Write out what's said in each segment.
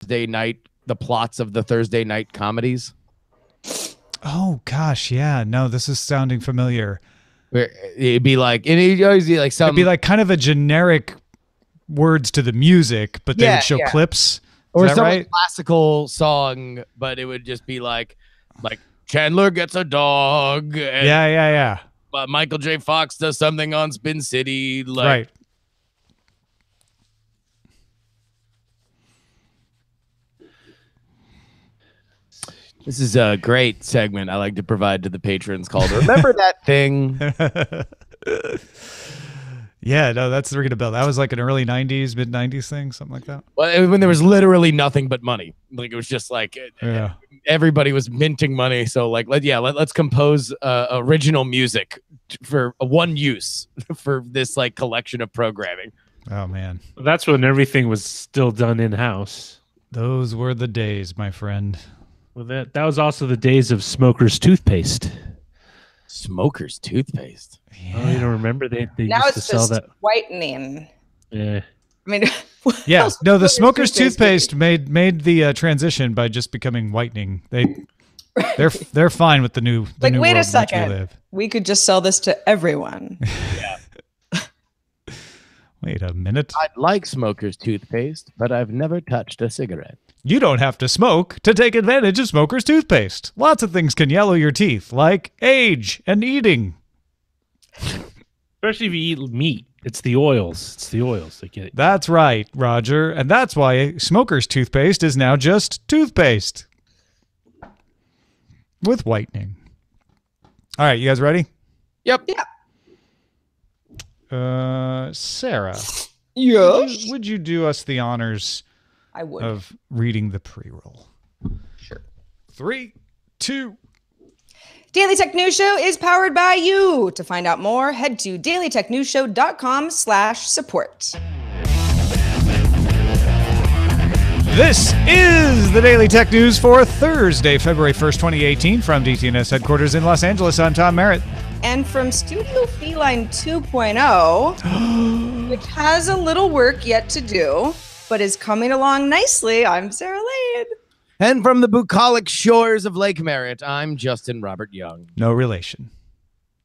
Thursday night, the plots of the Thursday night comedies. Oh gosh, yeah. No, this is sounding familiar. It'd be like, and it'd always be like some. It'd be like kind of a generic words to the music, but they would show clips. Or some classical song, but it would just be like Chandler gets a dog. And, yeah. But Michael J. Fox does something on Spin City. Like, right. This is a great segment I like to provide to the patrons called Remember That Thing? Yeah, no, that's ringing a bell. That was like an early 90s, mid 90s thing, something like that. Well, when there was literally nothing but money. Like, it was just like everybody was minting money. So like, let's compose original music for one use for this like collection of programming. Oh man. That's when everything was still done in-house. Those were the days, my friend. Well, that was also the days of Smoker's toothpaste. Smoker's toothpaste. Yeah. Oh, you don't remember they now used to sell that whitening. Yeah. I mean, yeah. No, the Smoker's toothpaste made the transition by just becoming whitening. They're fine with the new. Like, new wait world a second. We could just sell this to everyone. Yeah. Wait a minute. I'd like Smoker's toothpaste, but I've never touched a cigarette. You don't have to smoke to take advantage of Smoker's toothpaste. Lots of things can yellow your teeth, like age and eating. Especially if you eat meat. It's the oils. It's the oils that get it. That's right, Roger. And that's why Smoker's toothpaste is now just toothpaste. With whitening. All right, you guys ready? Yep. Yeah. Sarah. Yes. Would you do us the honors I would. of reading the pre-roll? Sure. 3, 2. Daily Tech News Show is powered by you. To find out more, head to dailytechnewsshow.com/support. This is the Daily Tech News for Thursday, February 1st, 2018. From DTNS headquarters in Los Angeles, I'm Tom Merritt. And from Studio Feline 2.0, which has a little work yet to do, but is coming along nicely, I'm Sarah Lane. And from the bucolic shores of Lake Merritt, I'm Justin Robert Young. No relation.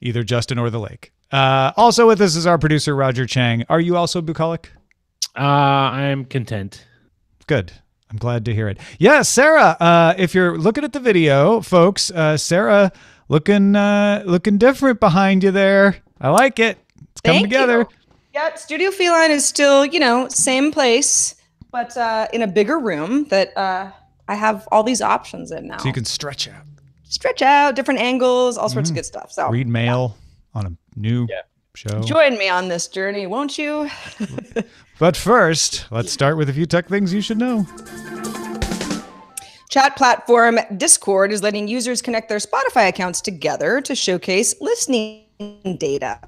Either Justin or the lake. Also with us is our producer, Roger Chang. Are you also bucolic? I'm content. Good. I'm glad to hear it. Yeah, Sarah, if you're looking at the video, folks, Sarah looking different behind you there. I like it. It's coming together. You. Yeah, Studio Feline is still, same place, but in a bigger room that I have all these options in now. So you can stretch out. Stretch out, different angles, all sorts of good stuff. So read mail on a new show. Join me on this journey, won't you? But first, let's start with a few tech things you should know. Chat platform Discord is letting users connect their Spotify accounts together to showcase listening data.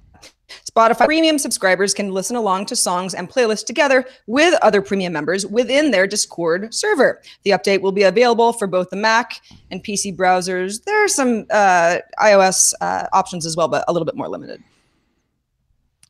Spotify premium subscribers can listen along to songs and playlists together with other premium members within their Discord server. The update will be available for both the Mac and PC browsers. There are some iOS options as well, but a little bit more limited.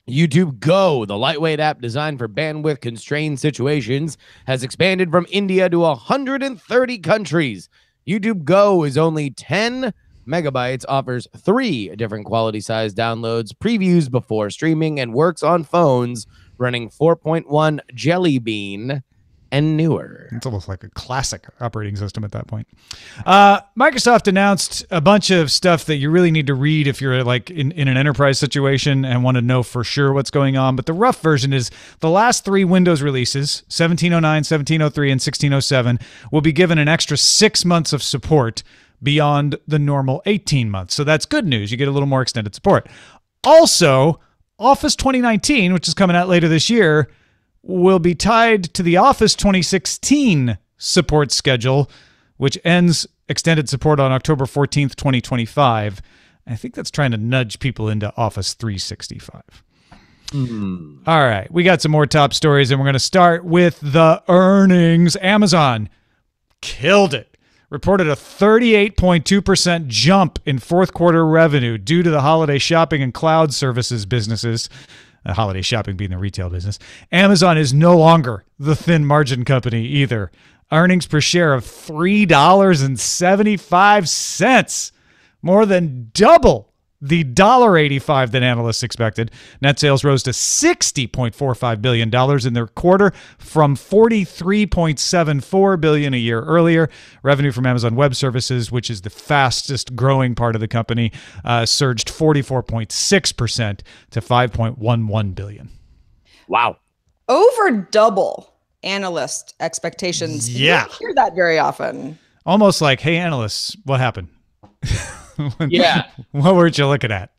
YouTube Go, the lightweight app designed for bandwidth-constrained situations, has expanded from India to 130 countries. YouTube Go is only 10 megabytes, offers 3 different quality size downloads, previews before streaming, and works on phones running 4.1 Jelly Bean and newer. It's almost like a classic operating system at that point. Microsoft announced a bunch of stuff that you really need to read if you're like in an enterprise situation and want to know for sure what's going on. But the rough version is the last 3 Windows releases, 1709, 1703, and 1607, will be given an extra 6 months of support beyond the normal 18 months. So that's good news. You get a little more extended support. Also, Office 2019, which is coming out later this year, will be tied to the Office 2016 support schedule, which ends extended support on October 14th, 2025. I think that's trying to nudge people into Office 365. All right, we got some more top stories, and we're going to start with the earnings. Amazon killed it. Reported a 38.2% jump in fourth quarter revenue due to the holiday shopping and cloud services businesses. holiday shopping being the retail business. Amazon is no longer the thin margin company either. Earnings per share of $3.75, more than double the $1.85 that analysts expected. Net sales rose to $60.45 billion in their quarter from $43.74 billion a year earlier. Revenue from Amazon Web Services, which is the fastest growing part of the company, surged 44.6% to $5.11 billion. Wow. Over double analyst expectations. Yeah. You don't hear that very often. Almost like, hey, analysts, what happened? Yeah. What were you looking at?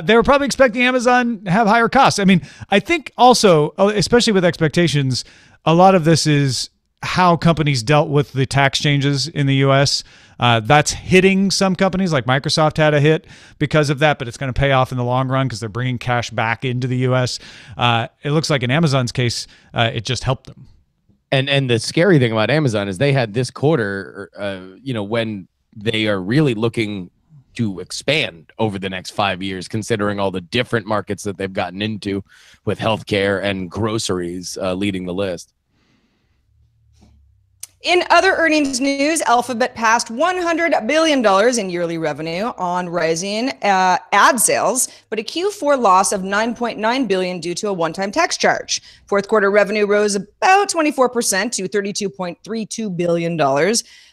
They were probably expecting Amazon to have higher costs. I mean, I think also, especially with expectations, a lot of this is how companies dealt with the tax changes in the U.S. That's hitting some companies, like Microsoft had a hit because of that, but it's going to pay off in the long run because they're bringing cash back into the U.S. It looks like in Amazon's case, it just helped them. And the scary thing about Amazon is they had this quarter, when they are really looking to expand over the next 5 years, considering all the different markets that they've gotten into with healthcare and groceries leading the list. In other earnings news, Alphabet passed $100 billion in yearly revenue on rising ad sales, but a Q4 loss of $9.9 billion due to a one-time tax charge. Fourth quarter revenue rose about 24% to $32.32 billion.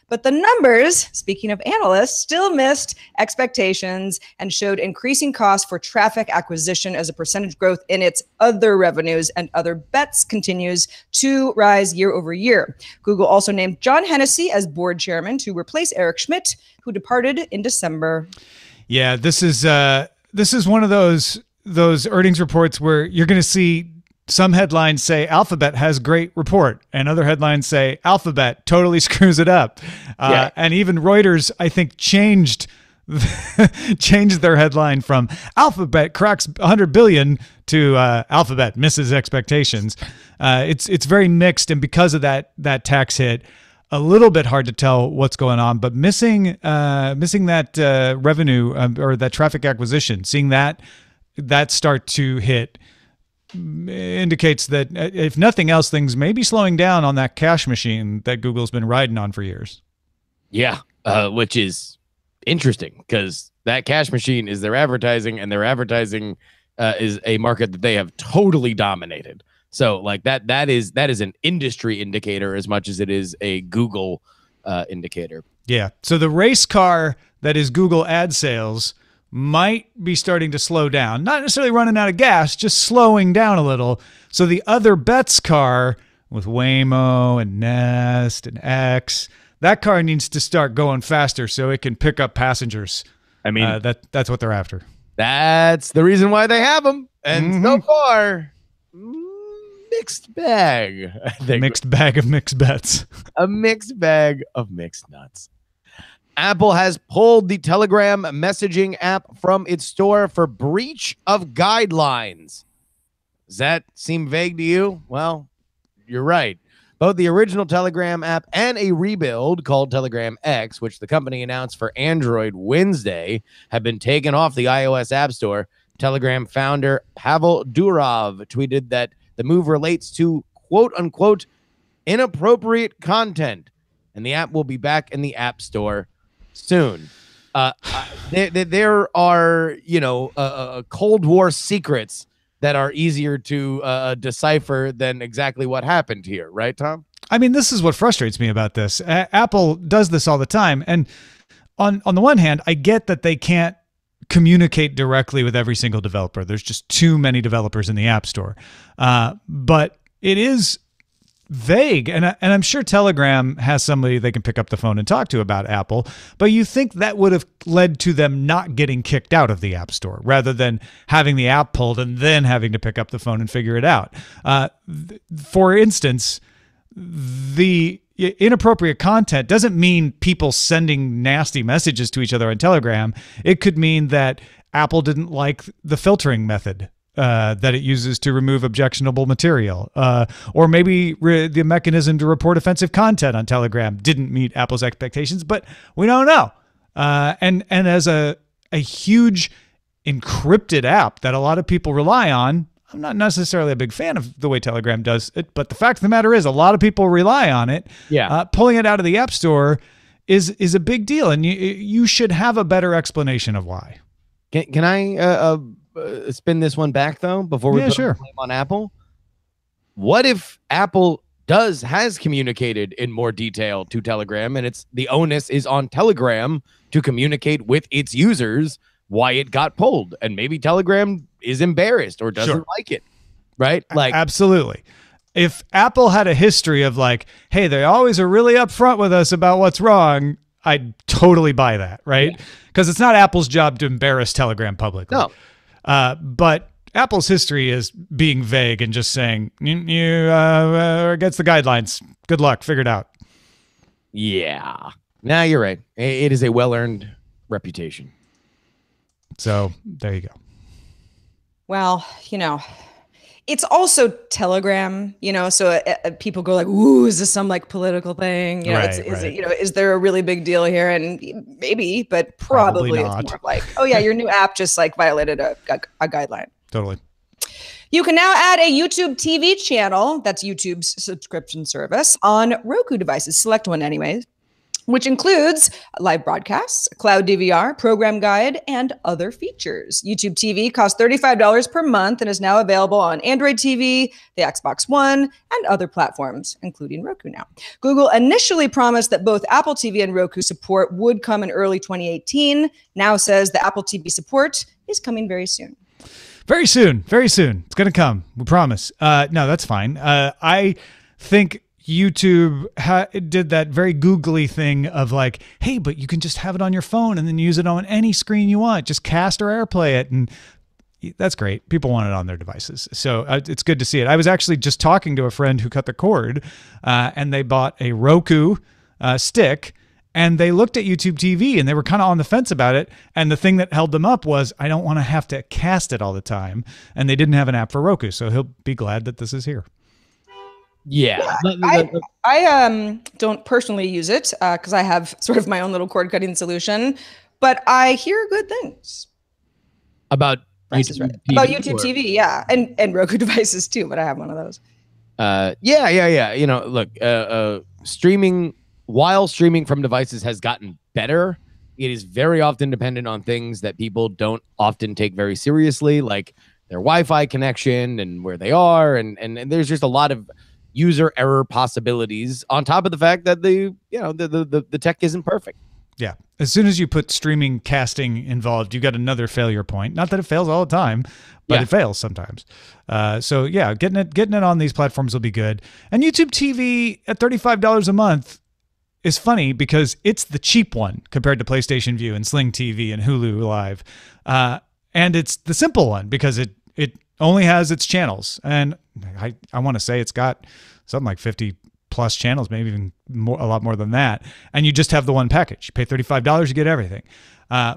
But the numbers, speaking of analysts, still missed expectations and showed increasing costs for traffic acquisition as a percentage growth in its other revenues, and other bets continues to rise year over year. Google also named John Hennessy as board chairman to replace Eric Schmidt, who departed in December. Yeah, this is one of those earnings reports where you're going to see some headlines say Alphabet has great report, and other headlines say Alphabet totally screws it up. And even Reuters, I think, changed their headline from Alphabet cracks 100 billion to Alphabet misses expectations. It's very mixed, and because of that tax hit, a little bit hard to tell what's going on. But missing that revenue or that traffic acquisition, seeing that start to hit, indicates that if nothing else, things may be slowing down on that cash machine that Google's been riding on for years. Yeah, which is interesting because that cash machine is their advertising, and their advertising is a market that they have totally dominated. So like that is an industry indicator as much as it is a Google indicator. Yeah. So the race car that is Google ad sales might be starting to slow down. Not necessarily running out of gas, just slowing down a little. So the other bets car with Waymo and Nest and X, that car needs to start going faster so it can pick up passengers. I mean, that's what they're after. That's the reason why they have them. And so far, mixed bag. I think. Mixed bag of mixed bets. A mixed bag of mixed nuts. Apple has pulled the Telegram messaging app from its store for breach of guidelines. Does that seem vague to you? Well, you're right. Both the original Telegram app and a rebuild called Telegram X, which the company announced for Android Wednesday, have been taken off the iOS App Store. Telegram founder Pavel Durov tweeted that the move relates to quote-unquote inappropriate content, and the app will be back in the App Store soon. There are, Cold War secrets that are easier to decipher than exactly what happened here, right, Tom? I mean, this is what frustrates me about this. Apple does this all the time, and on the one hand, I get that they can't communicate directly with every single developer. There's just too many developers in the App Store, but it is vague, and I'm sure Telegram has somebody they can pick up the phone and talk to about Apple, but you think that would have led to them not getting kicked out of the App Store rather than having the app pulled and then having to pick up the phone and figure it out. For instance, the inappropriate content doesn't mean people sending nasty messages to each other on Telegram. It could mean that Apple didn't like the filtering method that it uses to remove objectionable material, or maybe the mechanism to report offensive content on Telegram didn't meet Apple's expectations, but we don't know. And as a huge encrypted app that a lot of people rely on. I'm not necessarily a big fan of the way Telegram does it, but the fact of the matter is a lot of people rely on it. Yeah. Pulling it out of the App Store is a big deal, and you should have a better explanation of why. Can I spin this one back, though, before we put the blame on Apple? What if Apple has communicated in more detail to Telegram, and it's the onus is on Telegram to communicate with its users why it got pulled, and maybe Telegram is embarrassed or doesn't like it, right? Like, absolutely. If Apple had a history of like, hey, they always are really upfront with us about what's wrong, I'd totally buy that, right? Because it's not Apple's job to embarrass Telegram publicly. No. But Apple's history is being vague and just saying, you are against the guidelines. Good luck. Figure it out. Yeah. Nah, you're right. It is a well-earned reputation. So there you go. Well, it's also Telegram, so people go like, ooh, is this some like political thing? Is there a really big deal here? And maybe, but probably it's more like, oh yeah, your new app just like violated a guideline. Totally. You can now add a YouTube TV channel, that's YouTube's subscription service, on Roku devices, select one anyways, which includes live broadcasts, cloud DVR, program guide, and other features. YouTube TV costs $35 per month and is now available on Android TV, the Xbox One, and other platforms, including Roku now. Google initially promised that both Apple TV and Roku support would come in early 2018, now says the Apple TV support is coming very soon. Very soon. Very soon. It's going to come. We promise. No, that's fine. I think YouTube did that very googly thing of like, hey, but you can just have it on your phone and then use it on any screen you want. Just cast or AirPlay it. And that's great. People want it on their devices. So it's good to see it. I was actually just talking to a friend who cut the cord and they bought a Roku stick. And they looked at YouTube TV and they were kind of on the fence about it. And the thing that held them up was, I don't want to have to cast it all the time. And they didn't have an app for Roku. So he'll be glad that this is here. Yeah. I don't personally use it because I have sort of my own little cord cutting solution. But I hear good things. About YouTube TV? About YouTube TV, yeah. And Roku devices too, but I have one of those. Yeah. Look, streaming... While streaming from devices has gotten better, it is very often dependent on things that people don't often take very seriously, like their Wi-Fi connection and where they are. And there's just a lot of user error possibilities on top of the fact that the tech isn't perfect. Yeah. As soon as you put streaming casting involved, you got another failure point. Not that it fails all the time, but it fails sometimes. So yeah, getting it on these platforms will be good. And YouTube TV at $35 a month is funny because it's the cheap one compared to PlayStation View and Sling TV and Hulu Live. And it's the simple one because it only has its channels. And I want to say it's got something like 50 plus channels, maybe even more, a lot more than that. And you just have the one package. You pay $35, you get everything.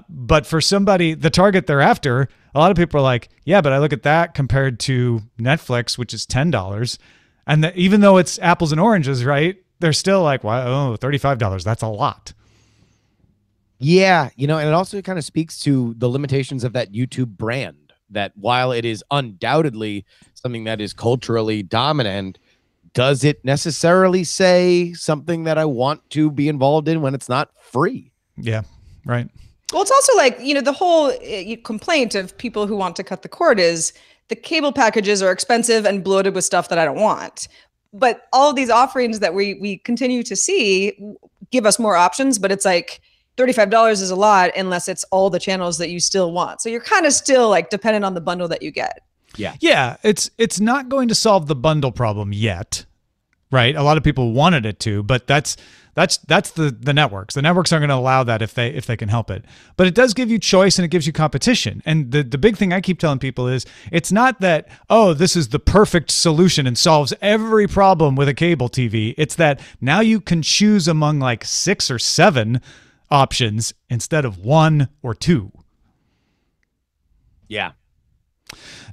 But for somebody, the target they're after, a lot of people are like, yeah, but I look at that compared to Netflix, which is $10. And even though it's apples and oranges, right? They're still like, wow, $35, that's a lot. Yeah, and it also kind of speaks to the limitations of that YouTube brand, that while it is undoubtedly something that is culturally dominant, does it necessarily say something that I want to be involved in when it's not free? Yeah, right. Well, it's also like, the whole complaint of people who want to cut the cord is the cable packages are expensive and bloated with stuff that I don't want. But all of these offerings that we continue to see give us more options, but it's like $35 is a lot unless it's all the channels that you still want. So you're kind of still like dependent on the bundle that you get. Yeah. Yeah. It's not going to solve the bundle problem yet, right? A lot of people wanted it to, but that's the networks. The networks aren't going to allow that if they can help it. But it does give you choice and it gives you competition. And the big thing I keep telling people is it's not that, oh, this is the perfect solution and solves every problem with a cable TV. It's that now you can choose among like 6 or 7 options instead of 1 or 2. Yeah.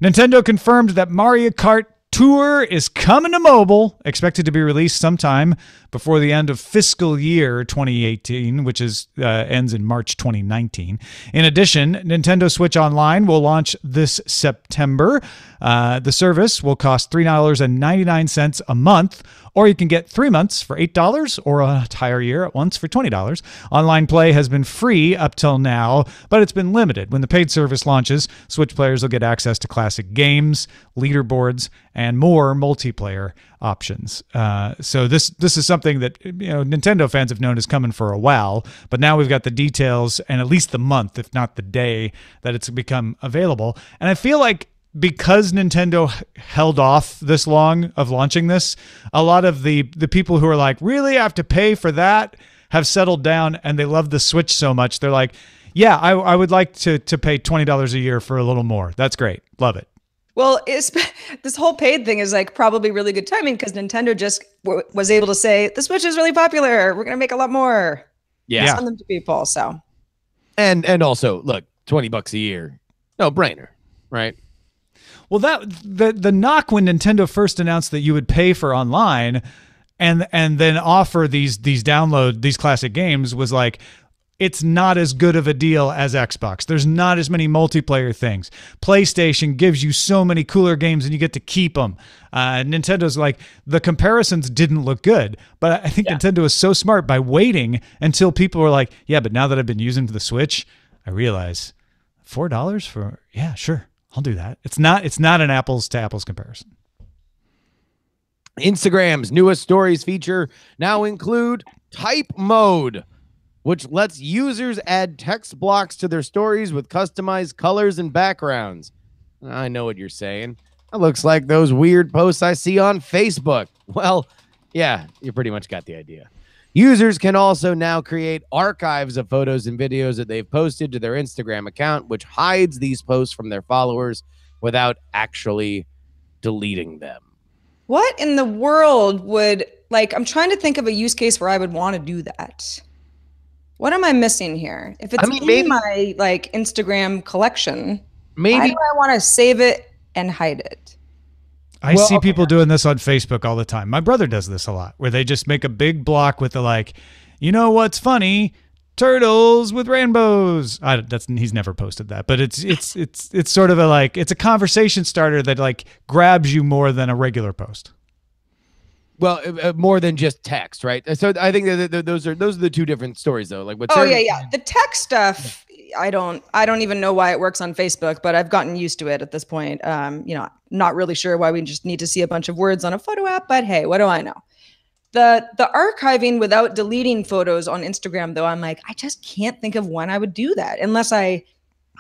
Nintendo confirmed that Mario Kart Tour is coming to mobile, expected to be released sometime before the end of fiscal year 2018, which ends in March 2019. In addition, Nintendo Switch Online will launch this September. The service will cost $3.99 a month, or you can get 3 months for $8 or an entire year at once for $20. Online play has been free up till now, but it's been limited. When the paid service launches, Switch players will get access to classic games, leaderboards, and more multiplayer options. So this is something that Nintendo fans have known is coming for a while, but now we've got the details and at least the month, if not the day, that it's become available. And I feel like because Nintendo held off this long of launching this, a lot of the people who are like, really, I have to pay for that, have settled down, and they love the Switch so much. They're like, yeah, I would like to pay $20 a year for a little more. That's great. Love it. Well, this whole paid thing is like probably really good timing because Nintendo just was able to say the Switch is really popular. We're gonna make a lot more. Yeah, send them to people. So, and also look, $20 a year, no brainer, right? Well, the knock when Nintendo first announced that you would pay for online, and then offer these classic games was like, it's not as good of a deal as Xbox. There's not as many multiplayer things. PlayStation gives you so many cooler games and you get to keep them. Nintendo's like, the comparisons didn't look good, but I think Nintendo is so smart by waiting until people were like, yeah, but now that I've been using the Switch, I realize $4 for, yeah, sure, I'll do that. It's not an apples to apples comparison. Instagram's newest stories feature now include type mode, which lets users add text blocks to their stories with customized colors and backgrounds. I know what you're saying. That looks like those weird posts I see on Facebook. Well, yeah, you pretty much got the idea. Users can also now create archives of photos and videos that they've posted to their Instagram account, which hides these posts from their followers without actually deleting them. what in the world would, like, I'm trying to think of a use case where I would want to do that. What am I missing here? If it's in my like Instagram collection, why do I want to save it and hide it? I see people doing this on Facebook all the time. My brother does this a lot, where they just make a big block with the like, you know what's funny? Turtles with rainbows. He's never posted that, but it's sort of a like, it's a conversation starter that like grabs you more than a regular post. Well, more than just text, right? So I think that those are the two different stories, though. Like what? Yeah. The text stuff, I don't even know why it works on Facebook, but I've gotten used to it at this point. Not really sure why we just need to see a bunch of words on a photo app, but hey, what do I know? The archiving without deleting photos on Instagram, though, I'm like, I just can't think of when I would do that unless I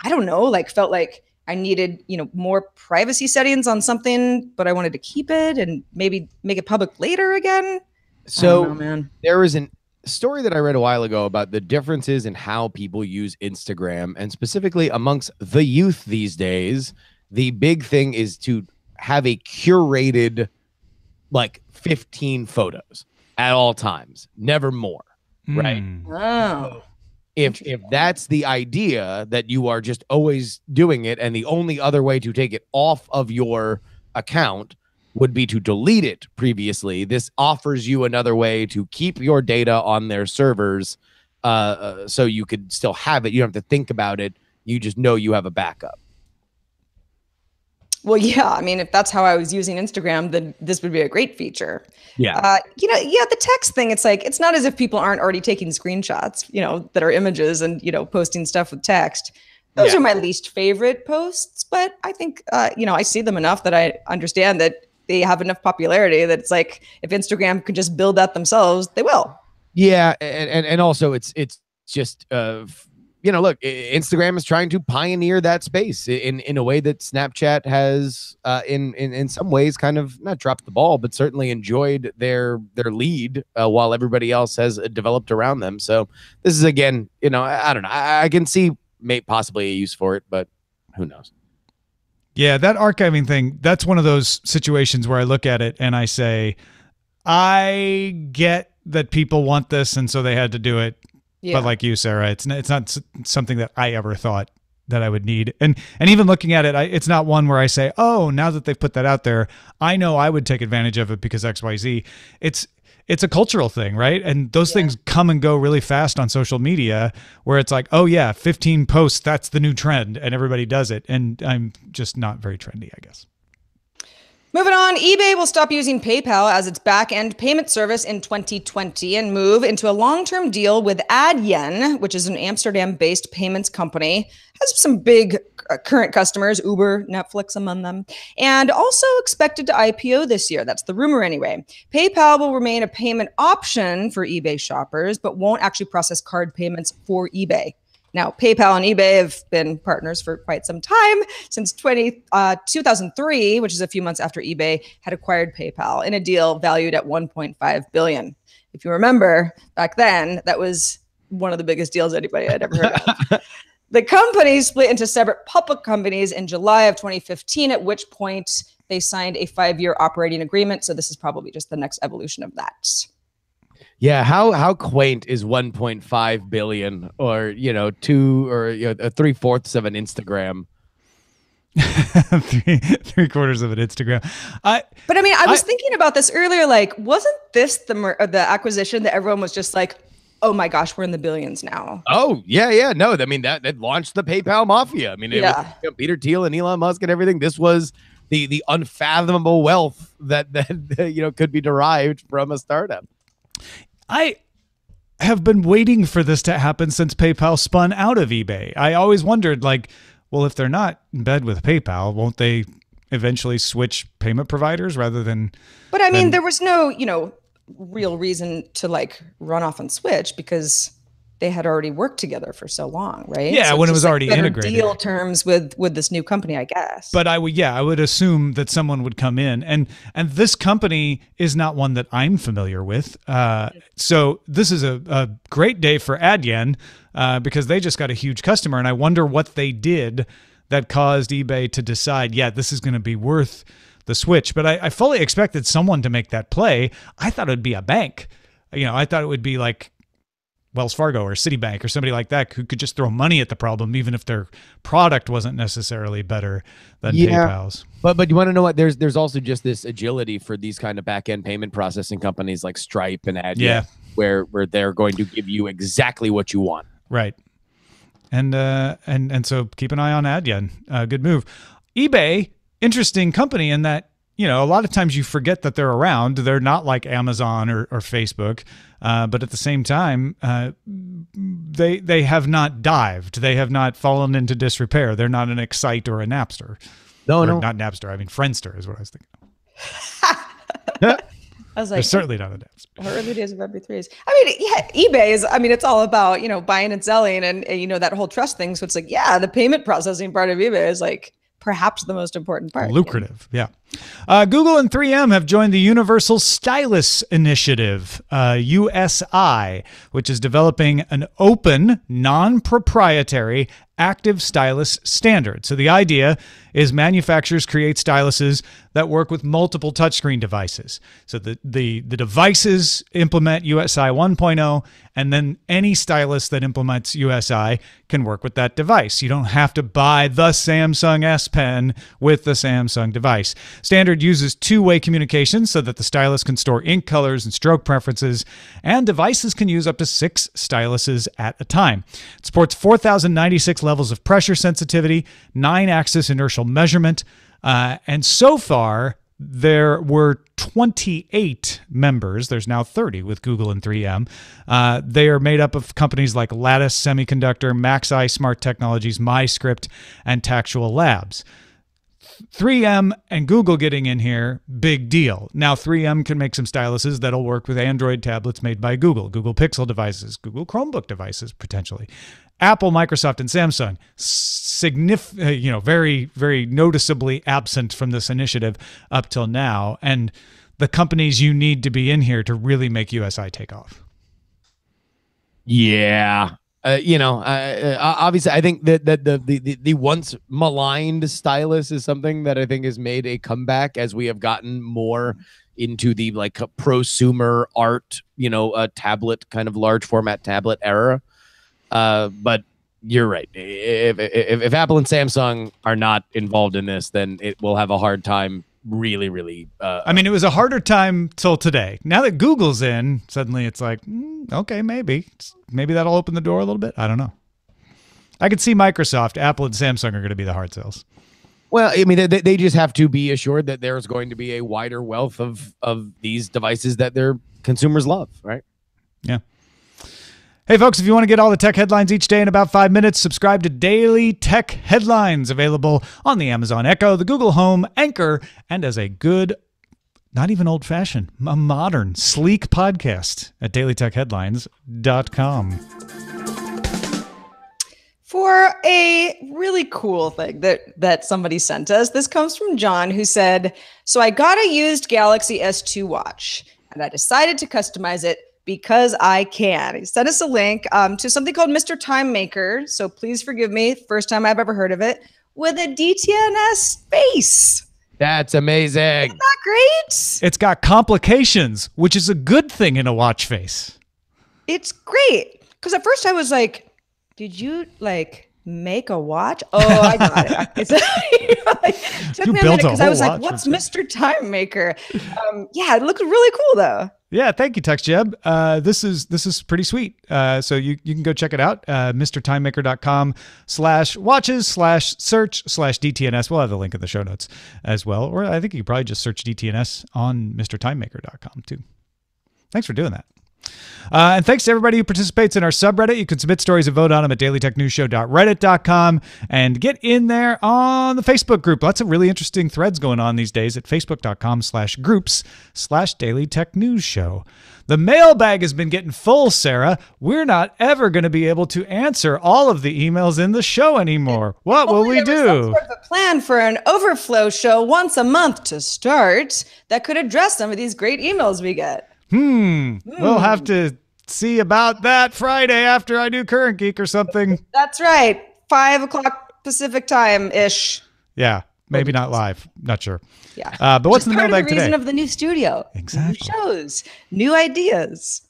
don't know, like felt like I needed, more privacy settings on something, but I wanted to keep it and maybe make it public later again. So I don't know, man. There was a story that I read a while ago about the differences in how people use Instagram, and specifically amongst the youth these days. The big thing is to have a curated, like 15 photos at all times, never more, right? Oh. If that's the idea, that you are just always doing it, and the only other way to take it off of your account would be to delete it previously, this offers you another way to keep your data on their servers, so you could still have it. You don't have to think about it. You just know you have a backup. Well, yeah. I mean, if that's how I was using Instagram, then this would be a great feature. Yeah. The text thing, it's like, it's not as if people aren't already taking screenshots, that are images and, posting stuff with text. Those are my least favorite posts, but I think, I see them enough that I understand that they have enough popularity that it's like, if Instagram could just build that themselves, they will. Yeah. And also it's just, look, Instagram is trying to pioneer that space in a way that Snapchat has, in some ways, kind of not dropped the ball, but certainly enjoyed their lead while everybody else has developed around them. So this is, again, I don't know. I can see possibly a use for it, but who knows? Yeah, that archiving thing, that's one of those situations where I look at it and I say, I get that people want this, and so they had to do it. Yeah. But like you, Sarah, it's not something that I ever thought that I would need. And even looking at it, it's not one where I say, oh, now that they've put that out there, I know I would take advantage of it because XYZ. It's a cultural thing, right? And those things come and go really fast on social media where it's like, oh yeah, 15 posts, that's the new trend and everybody does it. And I'm just not very trendy, I guess. Moving on, eBay will stop using PayPal as its back-end payment service in 2020 and move into a long-term deal with Adyen, which is an Amsterdam-based payments company. Has some big current customers, Uber, Netflix among them, and also expected to IPO this year. That's the rumor anyway. PayPal will remain a payment option for eBay shoppers, but won't actually process card payments for eBay. Now, PayPal and eBay have been partners for quite some time, since 2003, which is a few months after eBay had acquired PayPal in a deal valued at $1.5 billion. If you remember, back then, that was one of the biggest deals anybody had ever heard of. The company split into separate public companies in July of 2015, at which point they signed a 5-year operating agreement. So this is probably just the next evolution of that. Yeah, how quaint is 1.5 billion, or 2 or 3/4 of an Instagram? three quarters of an Instagram. But I mean, I was thinking about this earlier. Like, wasn't this the acquisition that everyone was just like, oh my gosh, we're in the billions now? Oh yeah. No, I mean that launched the PayPal mafia. I mean, it was, Peter Thiel and Elon Musk and everything. This was the unfathomable wealth that could be derived from a startup. I have been waiting for this to happen since PayPal spun out of eBay. I always wondered, like, well, if they're not in bed with PayPal, won't they eventually switch payment providers rather than... But I mean, there was no, real reason to like run off and switch because they had already worked together for so long, right? Yeah, so when it was already integrated. Deal terms with this new company, I guess. But I would assume that someone would come in, and this company is not one that I'm familiar with. So this is a great day for Adyen because they just got a huge customer, and I wonder what they did that caused eBay to decide, yeah, this is going to be worth the switch. But I fully expected someone to make that play. I thought it would be a bank. I thought it would be like Wells Fargo or Citibank or somebody like that who could just throw money at the problem, even if their product wasn't necessarily better than PayPal's. But you want to know what? There's also just this agility for these kind of back end payment processing companies like Stripe and Adyen, where they're going to give you exactly what you want. Right. And so keep an eye on Adyen. Good move. eBay, interesting company in that, a lot of times you forget that they're around. They're not like Amazon or Facebook, but at the same time, they have not dived. They have not fallen into disrepair. They're not an Excite or a Napster. No, not Napster. I mean, Friendster is what I was thinking. I was like, they're certainly not a Napster. Early days of MP3s. I mean, yeah, eBay is, it's all about, buying and selling and that whole trust thing. So it's like, yeah, the payment processing part of eBay is like perhaps the most important part. Lucrative, yeah. Google and 3M have joined the Universal Stylus Initiative, USI, which is developing an open, non-proprietary active stylus standard. So the idea is manufacturers create styluses that work with multiple touchscreen devices. So the devices implement USI 1.0, and then any stylus that implements USI can work with that device. You don't have to buy the Samsung S Pen with the Samsung device. Standard uses two-way communication so that the stylus can store ink colors and stroke preferences, and devices can use up to 6 styluses at a time. It supports 4,096 levels of pressure sensitivity, 9-axis inertial measurement, and so far there were 28 members. There's now 30 with Google and 3M. They are made up of companies like Lattice Semiconductor, Maxeye Smart Technologies, MyScript, and Tactual Labs. 3M and Google getting in here, big deal. Now 3M can make some styluses that'll work with Android tablets made by Google, Google Pixel devices, Google Chromebook devices potentially. Apple, Microsoft, and Samsung, very, very noticeably absent from this initiative up till now. And the companies you need to be in here to really make USI take off. Yeah. Obviously, I think that the once maligned stylus is something that I think has made a comeback as we have gotten more into the like prosumer art, tablet kind of large format tablet era. But you're right. If Apple and Samsung are not involved in this, then it will have a hard time. Really. I mean, it was a harder time till today. Now that Google's in, suddenly it's like, okay, maybe that'll open the door a little bit. I don't know. I could see Microsoft, Apple, and Samsung are going to be the hard sales. Well, I mean, they just have to be assured that there's going to be a wider wealth of these devices that their consumers love, right? Yeah. Hey, folks, if you want to get all the tech headlines each day in about 5 minutes, subscribe to Daily Tech Headlines, available on the Amazon Echo, the Google Home, Anchor, and as a good, not even old-fashioned, a modern, sleek podcast at dailytechheadlines.com. For a really cool thing that somebody sent us, this comes from John, who said, so I got a used Galaxy S2 watch, and I decided to customize it because I can. He sent us a link to something called Mr. Timemaker. So please forgive me, first time I've ever heard of it, with a DTNS face. That's amazing. Isn't that great? It's got complications, which is a good thing in a watch face. It's great. Because at first I was like, did you make a watch? Oh, I got it. Took me a minute because I was like, what's Mr. Timemaker? Yeah, it looks really cool though. Yeah, thank you, TextJeb. This is pretty sweet. So you can go check it out. MrTimemaker.com/watches/search/DTNS. We'll have the link in the show notes as well. Or I think you probably just search DTNS on MrTimemaker.com too. Thanks for doing that. And thanks to everybody who participates in our subreddit. You can submit stories and vote on them at dailytechnewsshow.reddit.com and get in there on the Facebook group. Lots of really interesting threads going on these days at facebook.com/groups/dailytechnewsshow. The mailbag has been getting full, Sarah. We're not ever going to be able to answer all of the emails in the show anymore. What will we do? Some sort of a plan for an overflow show once a month to start that could address some of these great emails we get. We'll have to see about that Friday after I do Current Geek or something. That's right. 5 o'clock Pacific time-ish. Yeah, maybe not live. Not sure. Yeah. But what's in the mailbag today? Reason of the new studio. Exactly. New shows, new ideas,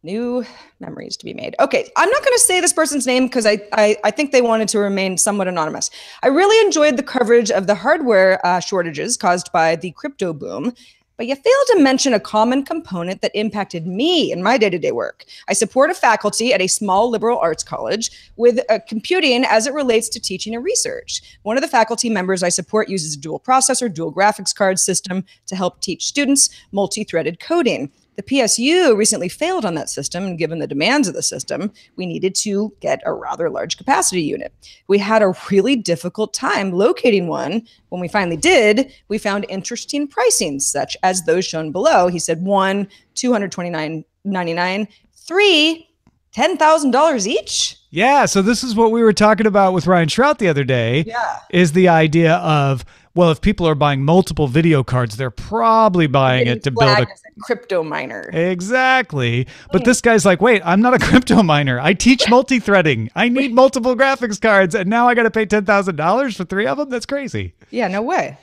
new memories to be made. Okay, I'm not going to say this person's name because I think they wanted to remain somewhat anonymous. I really enjoyed the coverage of the hardware shortages caused by the crypto boom. But you failed to mention a common component that impacted me in my day-to-day work. I support a faculty at a small liberal arts college with computing as it relates to teaching and research. One of the faculty members I support uses a dual processor, dual graphics card system to help teach students multi-threaded coding. The PSU recently failed on that system, and given the demands of the system, we needed to get a rather large capacity unit. We had a really difficult time locating one. When we finally did, we found interesting pricing, such as those shown below. He said 1, $229.99, 3, $10,000 each. Yeah, so this is what we were talking about with Ryan Shrout the other day. Yeah. Is the idea of, well, if people are buying multiple video cards, they're probably buying it to build a crypto miner. Exactly. But this guy's like, wait, I'm not a crypto miner. I teach multi-threading. I need multiple graphics cards, and now I got to pay $10,000 for 3 of them? That's crazy. Yeah, no way.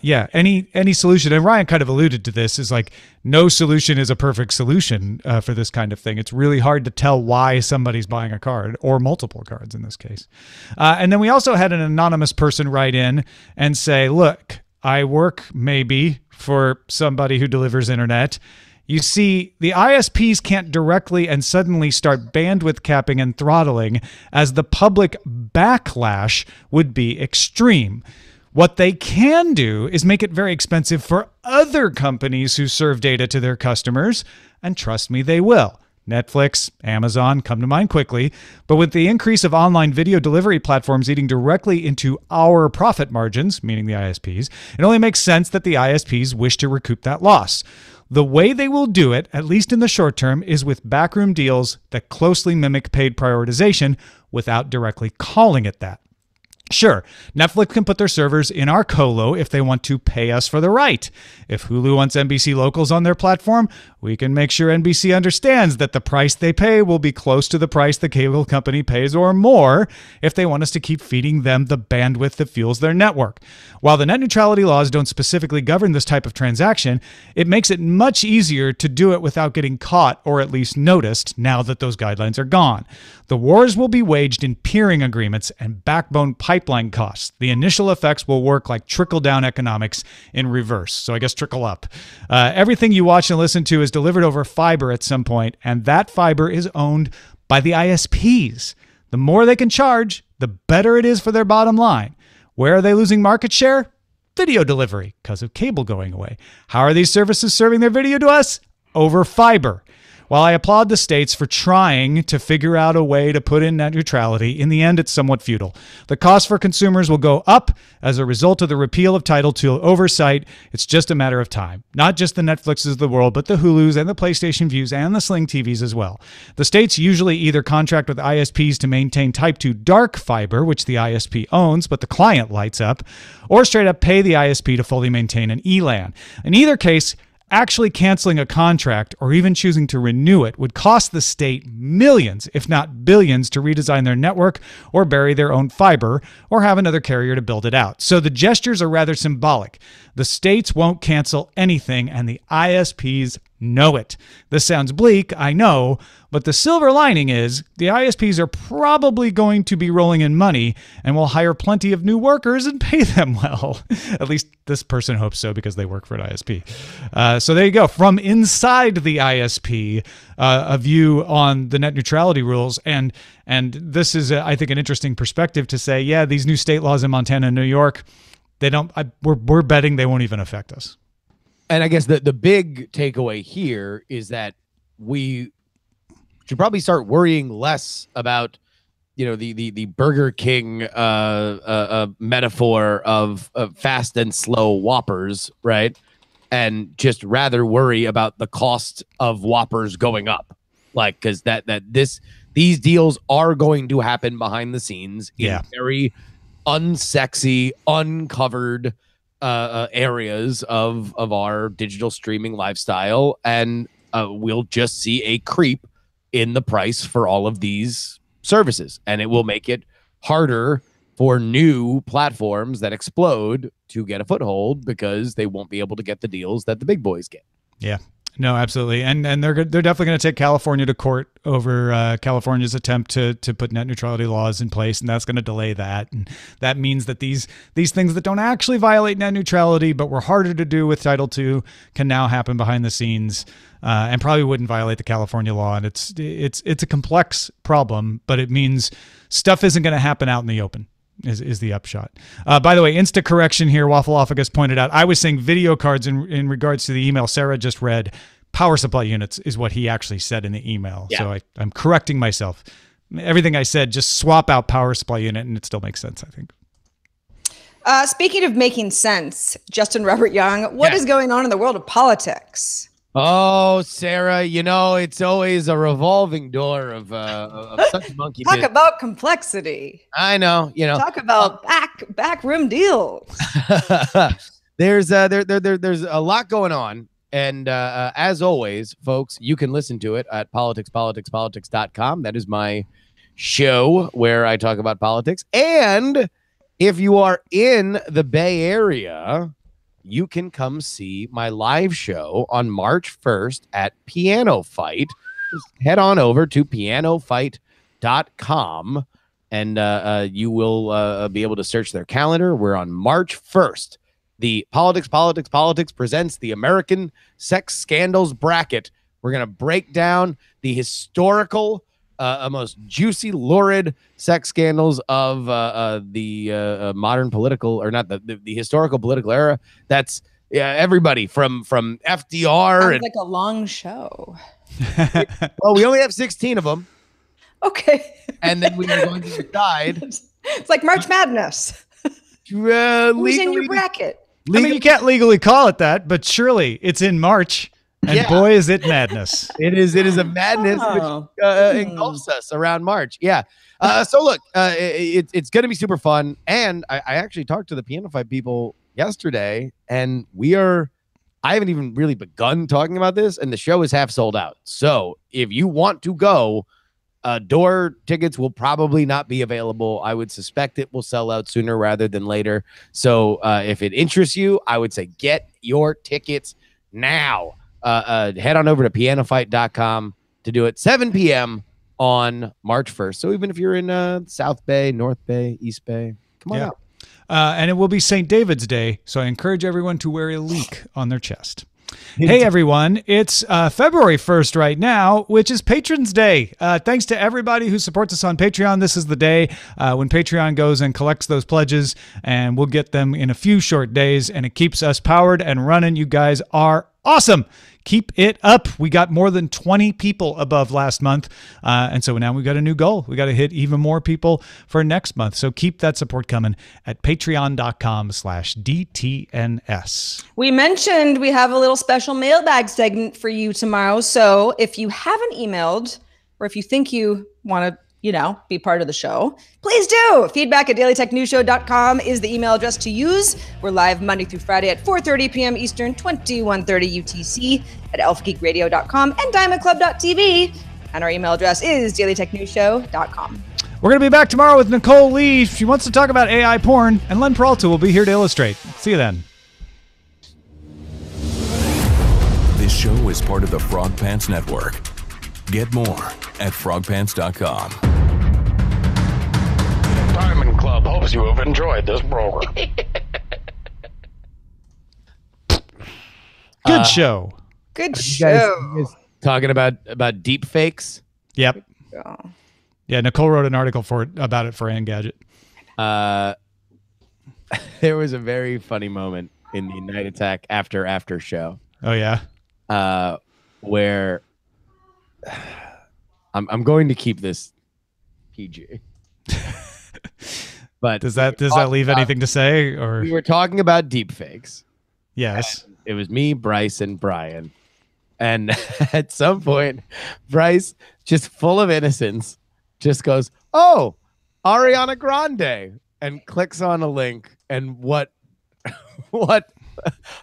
Yeah, any solution, and Ryan kind of alluded to this, is like no solution is a perfect solution for this kind of thing. It's really hard to tell why somebody's buying a card, or multiple cards in this case. And then we also had an anonymous person write in and say, look, I work maybe for somebody who delivers internet. You see, the ISPs can't directly and suddenly start bandwidth capping and throttling, as the public backlash would be extreme. What they can do is make it very expensive for other companies who serve data to their customers, and trust me, they will. Netflix, Amazon come to mind quickly, but with the increase of online video delivery platforms eating directly into our profit margins, meaning the ISPs, it only makes sense that the ISPs wish to recoup that loss. The way they will do it, at least in the short term, is with backroom deals that closely mimic paid prioritization without directly calling it that. Sure, Netflix can put their servers in our colo if they want to pay us for the right. If Hulu wants NBC locals on their platform, we can make sure NBC understands that the price they pay will be close to the price the cable company pays or more if they want us to keep feeding them the bandwidth that fuels their network. While the net neutrality laws don't specifically govern this type of transaction, it makes it much easier to do it without getting caught or at least noticed now that those guidelines are gone. The wars will be waged in peering agreements and backbone pipeline costs. The initial effects will work like trickle-down economics in reverse. So I guess trickle up. Everything you watch and listen to is delivered over fiber at some point, and that fiber is owned by the ISPs. The more they can charge, the better it is for their bottom line. Where are they losing market share? Video delivery, because of cable going away. How are these services serving their video to us? Over fiber. While I applaud the states for trying to figure out a way to put in net neutrality, in the end, it's somewhat futile. The cost for consumers will go up as a result of the repeal of Title II oversight. It's just a matter of time. Not just the Netflixes of the world, but the Hulus and the PlayStation Views and the Sling TVs as well. The states usually either contract with ISPs to maintain Type 2 dark fiber, which the ISP owns, but the client lights up, or straight up pay the ISP to fully maintain an ELAN. In either case, actually canceling a contract or even choosing to renew it would cost the state millions, if not billions, to redesign their network or bury their own fiber or have another carrier to build it out. So the gestures are rather symbolic. The states won't cancel anything, and the ISPs know it. This sounds bleak, I know, but the silver lining is the ISPs are probably going to be rolling in money and will hire plenty of new workers and pay them well. At least this person hopes so because they work for an ISP. So there you go. From inside the ISP, a view on the net neutrality rules. And this is, I think, an interesting perspective to say, yeah, these new state laws in Montana and New York, we're betting they won't even affect us. And I guess the big takeaway here is that we should probably start worrying less about, the Burger King metaphor of fast and slow Whoppers, right? And just rather worry about the cost of Whoppers going up, like, because these deals are going to happen behind the scenes in very unsexy, uncovered areas of our digital streaming lifestyle, and we'll just see a creep in the price for all of these services, and it will make it harder for new platforms that explode to get a foothold because they won't be able to get the deals that the big boys get. Yeah. No, absolutely. And they're definitely going to take California to court over California's attempt to put net neutrality laws in place, and that's going to delay that. And that means that these things that don't actually violate net neutrality but were harder to do with Title II can now happen behind the scenes, and probably wouldn't violate the California law. And it's a complex problem, but it means stuff isn't going to happen out in the open. Is the upshot. By the way, insta correction here. Waffleophagus pointed out I was saying video cards in regards to the email Sarah just read. Power supply units is what he actually said in the email. Yeah. So I'm correcting myself. Everything I said, just swap out power supply unit and it still makes sense, I think. Speaking of making sense, Justin Robert Young, what is going on in the world of politics? Oh, Sarah, it's always a revolving door of such monkey Talk business. about complexity. I know, Talk about backroom deals. There's a lot going on. And as always, folks, you can listen to it at politicspoliticspolitics.com. That is my show where I talk about politics. And if you are in the Bay Area, you can come see my live show on March 1st at Piano Fight. Just head on over to pianofight.com and you will be able to search their calendar. We're on March 1st. The Politics presents the American Sex Scandals Bracket. We're going to break down the historical, most juicy, lurid sex scandals of the modern political, or not the historical political era. That's everybody from FDR. Sounds like a long show. Well, we only have 16 of them. Okay. And then we are going to decide. It's like March Madness. Who's in your bracket? I mean, you can't legally call it that, but surely it's in March. And boy, is it madness. It is a madness which engulfs us around March. Yeah. So look, it's going to be super fun. And I actually talked to the Piano Fight people yesterday, and I haven't even really begun talking about this, and the show is half sold out. So if you want to go, door tickets will probably not be available. I would suspect it will sell out sooner rather than later. So if it interests you, I would say get your tickets now. Head on over to pianofight.com to do it. 7 p.m. on March 1st. So even if you're in South Bay, North Bay, East Bay, come on out. And it will be St. David's Day, so I encourage everyone to wear a leek on their chest. Hey, everyone. It's February 1st right now, which is Patrons Day. Thanks to everybody who supports us on Patreon. This is the day when Patreon goes and collects those pledges, and we'll get them in a few short days, and it keeps us powered and running. You guys are awesome. Keep it up. We got more than 20 people above last month. And so now we've got a new goal. We got to hit even more people for next month. So keep that support coming at patreon.com/DTNS. We mentioned we have a little special mailbag segment for you tomorrow. So if you haven't emailed, or if you think you want to, be part of the show, please do. Feedback@dailytechnewsshow.com is the email address to use. We're live Monday through Friday at 4:30 p.m. Eastern, 21:30 UTC at elfgeekradio.com and diamondclub.tv. And our email address is dailytechnewsshow.com. We're going to be back tomorrow with Nicole Lee. She wants to talk about AI porn, and Len Peralta will be here to illustrate. See you then. This show is part of the Frog Pants Network. Get more at frogpants.com. Diamond Club hopes you have enjoyed this program. Good show. Good You show. guys talking about deep fakes? Yep. Yeah, Nicole wrote an article about it for Engadget. There was a very funny moment in the Night Attack after show. Oh, yeah? Where I'm going to keep this PG. But Does that leave anything to say? Or we were talking about deep fakes. yes. It was me, Bryce, and Brian. And at some point, Bryce, just full of innocence, just goes, "Oh, Ariana Grande," and clicks on a link. And what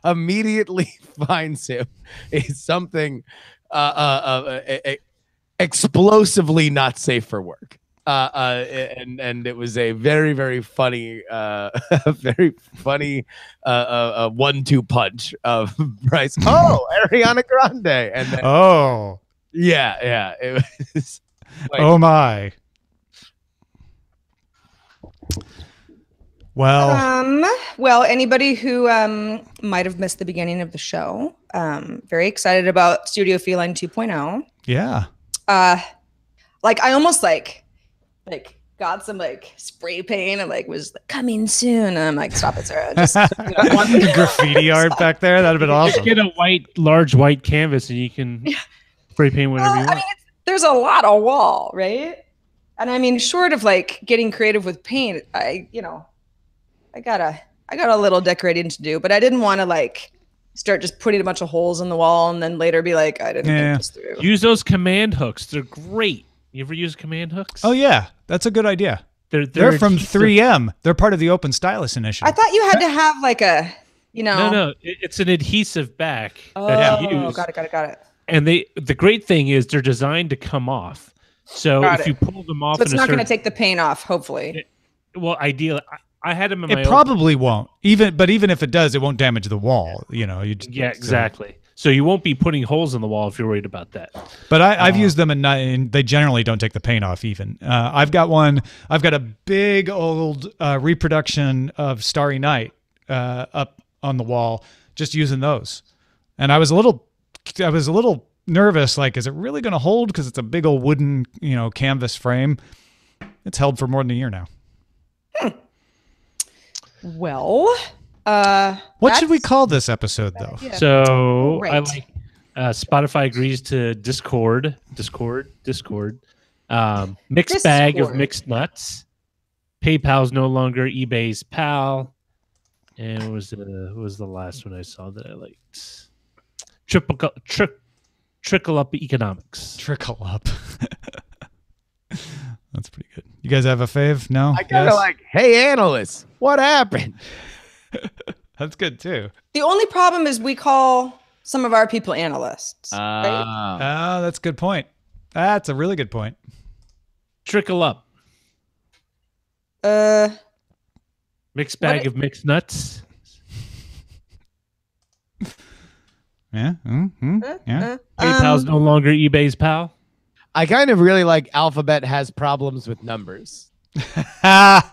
immediately finds him is something explosively not safe for work. And it was a very, very funny, very funny 1-2 punch of Bryce. Oh, Ariana Grande, and then, yeah, it was. Like, oh my. Well, anybody who might have missed the beginning of the show, very excited about Studio Feline 2.0. Yeah. I almost got some spray paint and was coming soon. And I'm like, stop it, Sarah. Just Graffiti art back there. That'd have been awesome. Just get a large white canvas and you can spray paint whatever you want. I mean, there's a lot of wall, right? And I mean, short of getting creative with paint, I got a little decorating to do, but I didn't want to start just putting a bunch of holes in the wall and then later be like, I didn't think this through. Use those command hooks. They're great. You ever use command hooks? Oh yeah, that's a good idea. They're from 3M. They're part of the Open Stylus initiative. I thought you had to have No, it's an adhesive back. Oh, that you use. Got it. And the great thing is they're designed to come off. So if you pull them off, so it's not going to take the paint off. Hopefully. Ideally, I had them in my. It probably won't. Even if it does, it won't damage the wall. Exactly. So you won't be putting holes in the wall if you're worried about that. But I've used them and they generally don't take the paint off even. I've got a big old reproduction of Starry Night up on the wall, just using those. And I was a little nervous, is it really going to hold? Because it's a big old wooden, canvas frame. It's held for more than a year now. Well, what should we call this episode, though? So Right. I like Spotify agrees to Discord. Mixed bag of mixed nuts. PayPal's no longer eBay's pal. And what was the last one I saw that I liked? trickle up economics. Trickle up. That's pretty good. You guys have a fave? No? I kind of like, hey, analysts, what happened? That's good too. The only problem is we call some of our people analysts. Right? Oh, that's a good point. That's a really good point. Trickle up. Mixed bag of mixed nuts. Yeah. Yeah. PayPal's no longer eBay's pal. I kind of really like Alphabet has problems with numbers. I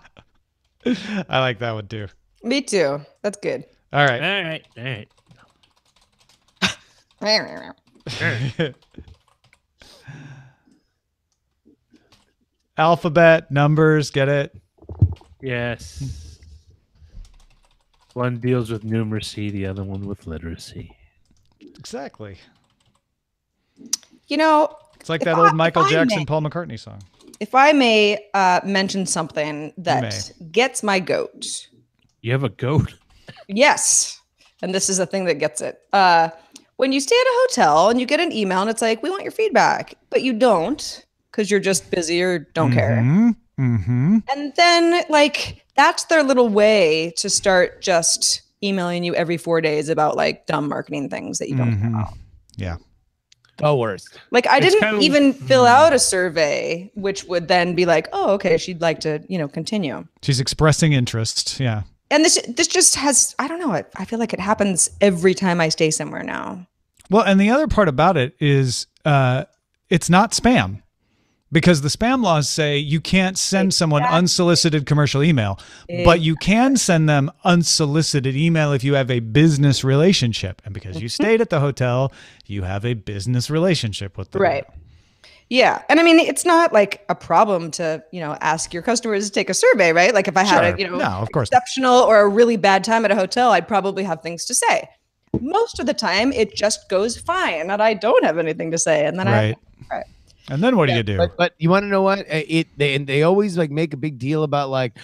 like that one too. Me too. That's good. All right. Alphabet, numbers, get it? Yes. One deals with numeracy, the other one with literacy. Exactly. You know, It's like that old Michael Jackson, Paul McCartney song. if I may mention something that gets my goat. You have a goat? Yes. And this is a thing that gets it. When you stay at a hotel and you get an email and it's like, we want your feedback, but you don't because you're just busy or don't care. Mm-hmm. And then, like, that's their little way to start just emailing you every 4 days about, like, dumb marketing things that you don't care about. Yeah. The worst. Like, I didn't even fill out a survey, which would then be like, oh, okay, she'd like to, continue. She's expressing interest. Yeah. And this just has, I don't know, I feel like it happens every time I stay somewhere now. Well, and the other part about it is it's not spam. Because the spam laws say you can't send someone unsolicited commercial email, but you can send them unsolicited email if you have a business relationship. And because you stayed at the hotel, you have a business relationship with them. Right. Yeah. And I mean, it's not like a problem to, ask your customers to take a survey, right? Like if I had no, of course exceptional or a really bad time at a hotel, I'd probably have things to say. Most of the time, it just goes fine and I don't have anything to say. And then right. And then what do you do? But you want to know what? They always like make a big deal about like,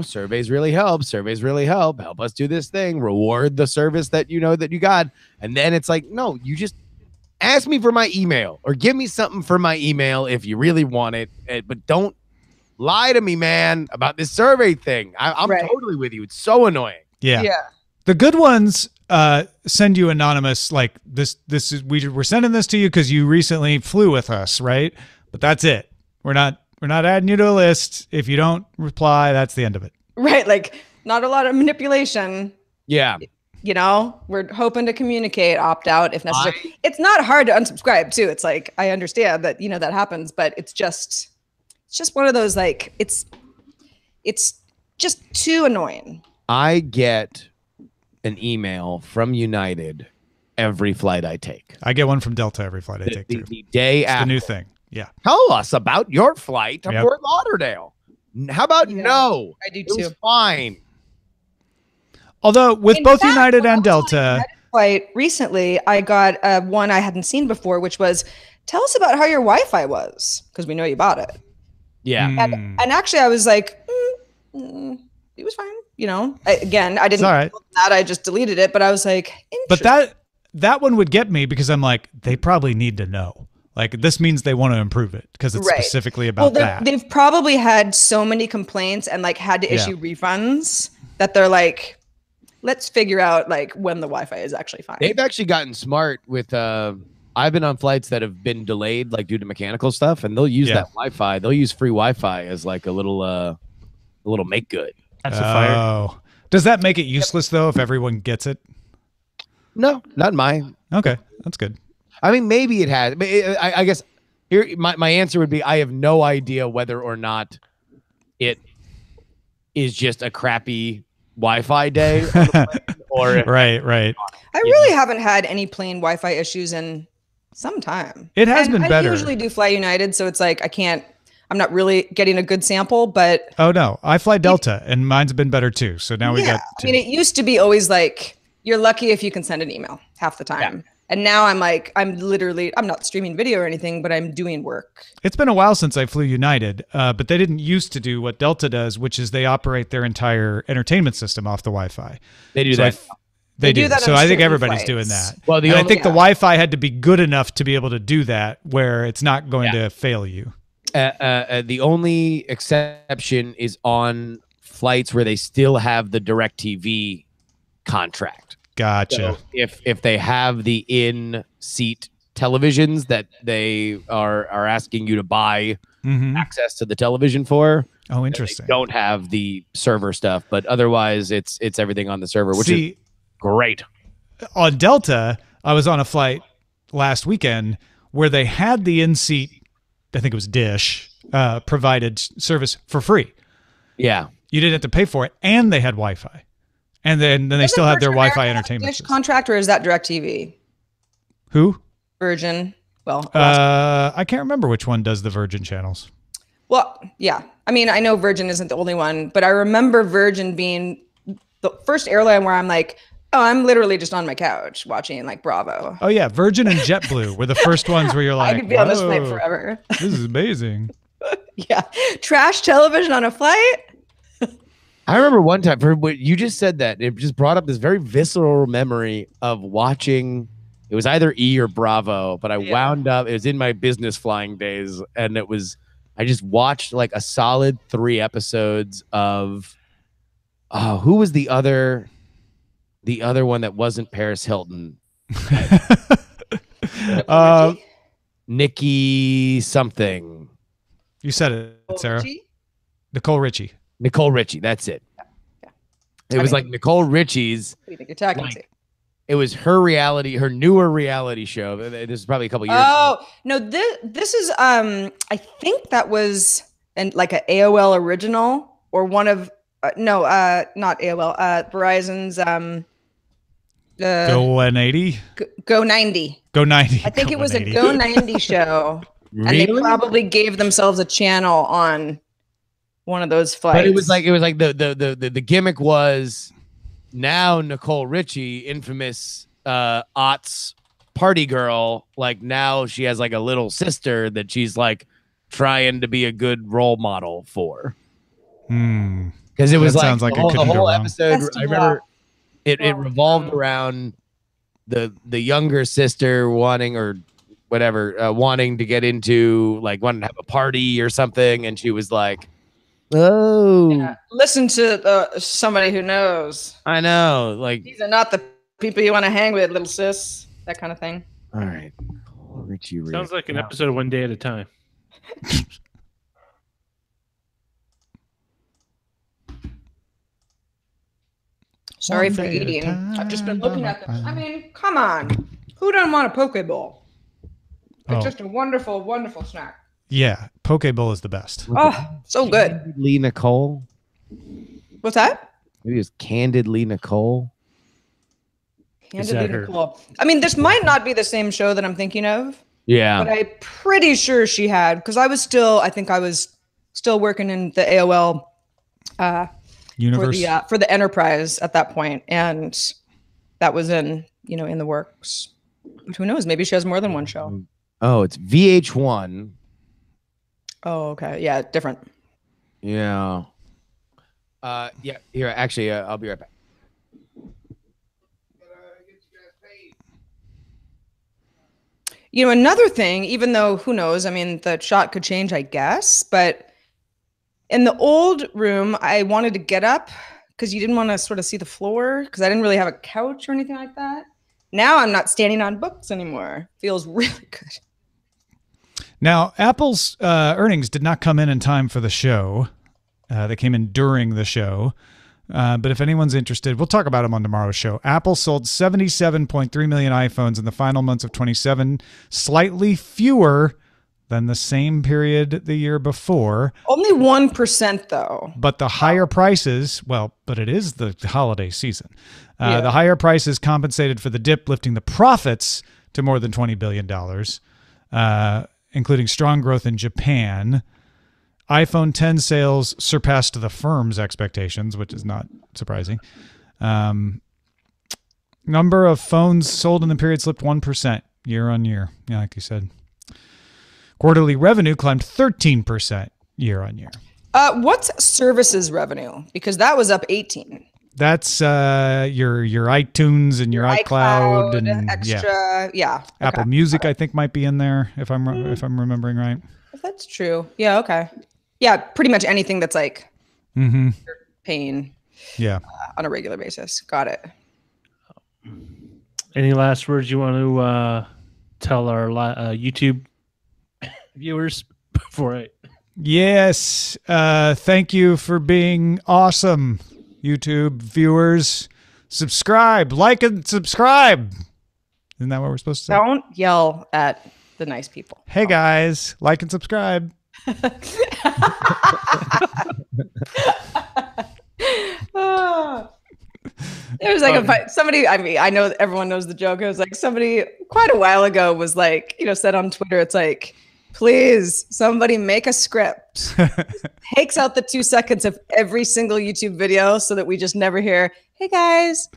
surveys really help. Surveys really help. Help us do this thing. Reward the service that that you got. And then it's like, no, you just ask me for my email or give me something for my email if you really want it. But don't lie to me, man, about this survey thing. I'm totally with you. It's so annoying. Yeah. The good ones send you anonymous, like this is we're sending this to you because you recently flew with us, right? But that's it. We're not adding you to a list. If you don't reply, that's the end of it. Right. Like not a lot of manipulation. Yeah. We're hoping to communicate, opt out if necessary. It's not hard to unsubscribe too. It's like, I understand that, that happens, but it's just one of those, like, it's just too annoying. I get an email from United every flight I take. I get one from Delta every flight I take too. The day after. The new thing. Yeah. Tell us about your flight to Fort Lauderdale. How about no? I do it too. Was fine. Although with both United and Delta. Flight recently, I got one I hadn't seen before, which was, tell us about how your Wi-Fi was, because we know you bought it. Yeah. And actually I was like, it was fine. I didn't that. I just deleted it, but I was like, but that one would get me because I'm like, they probably need to know. Like this means they want to improve it because it's specifically about that. They've probably had so many complaints and like had to issue refunds that they're like, let's figure out like when the Wi-Fi is actually fine. They've actually gotten smart with I've been on flights that have been delayed like due to mechanical stuff, and they'll use that Wi-Fi. They'll use free Wi-Fi as like a little make good. That's a fire. Oh, does that make it useless though if everyone gets it? No, not mine. Okay, that's good. I mean, maybe it has. I guess here my answer would be I have no idea whether or not it is just a crappy Wi-Fi day or right. I really haven't had any plain Wi-Fi issues in some time. It has been better. I usually do fly United, so it's like I'm not really getting a good sample, but oh no, I fly Delta and mine's been better too. So now we got two. I mean, it used to be always like you're lucky if you can send an email half the time. Yeah. And now I'm like, I'm not streaming video or anything, but I'm doing work. It's been a while since I flew United, but they didn't used to do what Delta does, which is they operate their entire entertainment system off the Wi-Fi. They do that. They do. that So on I think certain everybody's flights. doing that. Well, And I think the Wi-Fi had to be good enough to be able to do that, where it's not going to fail you. The only exception is on flights where they still have the DirecTV contract. Gotcha. So if they have the in-seat televisions that they are asking you to buy access to the television for. Oh, interesting. They don't have the server stuff, but otherwise it's everything on the server, which is great. On Delta, I was on a flight last weekend where they had the in-seat, I think it was Dish, provided service for free. Yeah. You didn't have to pay for it, and they had Wi-Fi. And then they still had their Wi-Fi entertainment Dish system. contract, or is that DirecTV? Who? Virgin. Well, I can't remember which one does the Virgin channels. Well, yeah. I mean, I know Virgin isn't the only one, but I remember Virgin being the first airline where I'm like, oh, I'm literally just on my couch watching like Bravo. Oh yeah, Virgin and JetBlue were the first ones where you're like, I could be on this "Whoa, flight forever. This is amazing." Yeah. Trash television on a flight? I remember one time, for what you just said, that it just brought up this very visceral memory of watching. It was either E or Bravo, but I wound up. It was in my business flying days, and it was. I just watched like a solid 3 episodes of. Who was the other one that wasn't Paris Hilton? Nikki something. You said it, Sarah. Richie? Nicole Richie. Nicole Richie. That's it. Yeah. It was like Nicole Richie's. What do you think you're talking to? It was her newer reality show. This is probably a couple years ago. Oh, no, this is I think that was like an AOL original or one of not AOL, Verizon's Go 180. Go 90. Go 90. I think Go it was 180. a Go 90 show. And they probably gave themselves a channel on one of those flights. But it was like the gimmick was now Nicole Richie, infamous aughts party girl, like now she has like a little sister that she's like trying to be a good role model for. Because it was sounds like the it whole, couldn't the go whole wrong. episode. I remember it revolved around the younger sister wanting to get into wanting to have a party or something, and she was like, "Oh, yeah. Listen to somebody who knows. I know, like These are not the people you want to hang with, little sis." That kind of thing. all right, Richie. Sounds like an episode of One Day at a Time. Sorry for eating. I've just been looking at them. I mean, come on. Who doesn't want a poke bowl? It's just a wonderful, wonderful snack. Yeah, Poke Bowl is the best. Oh, so good. Candidly Nicole. What's that? Maybe it was Candidly Nicole. Candidly Nicole. I mean, this might not be the same show that I'm thinking of. Yeah. But I'm pretty sure she had, because I think I was still working in the AOL Universe. for the Enterprise at that point, and that was in the works. But who knows? Maybe she has more than one show. Oh, it's VH1. Oh, okay. Yeah, different. Yeah. Yeah. Here, actually, I'll be right back. Another thing, even though who knows, I mean, the shot could change, I guess, but in the old room, I wanted to get up because you didn't want to sort of see the floor because I didn't really have a couch or anything like that. Now I'm not standing on books anymore. Feels really good. Now, Apple's earnings did not come in time for the show. They came in during the show. But if anyone's interested, we'll talk about them on tomorrow's show. Apple sold 77.3 million iPhones in the final months of 2027, slightly fewer than the same period the year before. Only 1% though. But the higher prices, but it is the holiday season. The higher prices compensated for the dip, lifting the profits to more than $20 billion, including strong growth in Japan. iPhone X sales surpassed the firm's expectations, which is not surprising. Number of phones sold in the period slipped 1% year on year. Yeah, like you said. Quarterly revenue climbed 13% year on year. What's services revenue? Because that was up 18. That's your iTunes and your iCloud and extra. Yeah. Apple Music, I think, might be in there if I'm remembering right. If that's true. Yeah. Okay. Yeah. Pretty much anything that's like you're paying. Yeah. On a regular basis. Got it. Any last words you want to tell our YouTube viewers before I? Yes. Thank you for being awesome, YouTube viewers. Subscribe, like, and subscribe. Isn't that what we're supposed to say? Don't yell at the nice people. Hey guys, like and subscribe. It was like somebody, I mean, I know everyone knows the joke. It was like somebody quite a while ago was like, said on Twitter, it's like, please, somebody make a script. Takes out the 2 seconds of every single YouTube video so that we just never hear, hey guys,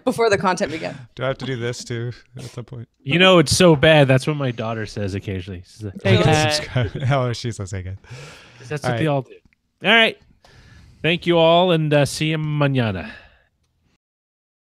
before the content begins. Do I have to do this too at some point? It's so bad. That's what my daughter says occasionally. She's like, hey guys. Oh, she says hey guys. That's what they all do. All right. Thank you all, and see you mañana.